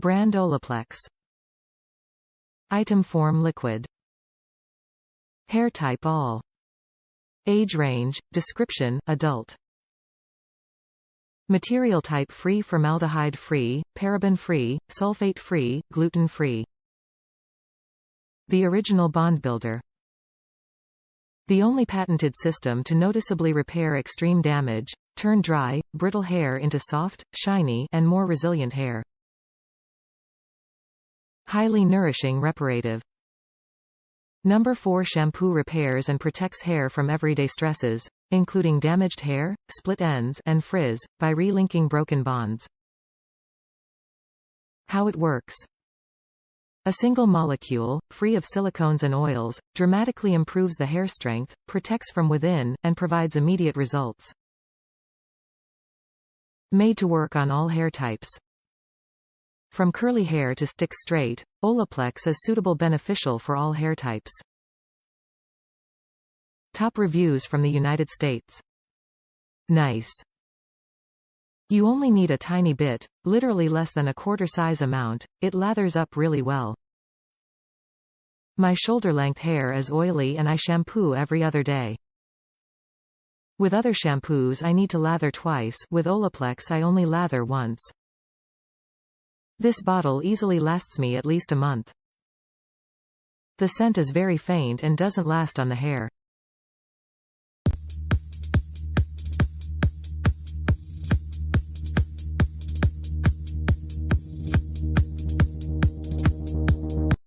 BrandOlaplex. Item: FormLiquid. Hair TypeAll. Age range, description, adult. Material type: free, formaldehyde free, paraben free, sulfate free, gluten free. The original bond builder. The only patented system to noticeably repair extreme damage, turn dry, brittle hair into soft, shiny, and more resilient hair. Highly nourishing reparative. No.4 Shampoo repairs and protects hair from everyday stresses, including damaged hair, split ends, and frizz, by relinking broken bonds. How it works. A single molecule, free of silicones and oils, dramatically improves the hair strength, protects from within, and provides immediate results. Made to work on all hair types. From curly hair to stick straight, Olaplex is suitable beneficial for all hair types. Top reviews from the United States. Nice. You only need a tiny bit, literally less than a quarter size amount, it lathers up really well. My shoulder-length hair is oily and I shampoo every other day. With other shampoos I need to lather twice, with Olaplex I only lather once. This bottle easily lasts me at least a month. The scent is very faint and doesn't last on the hair.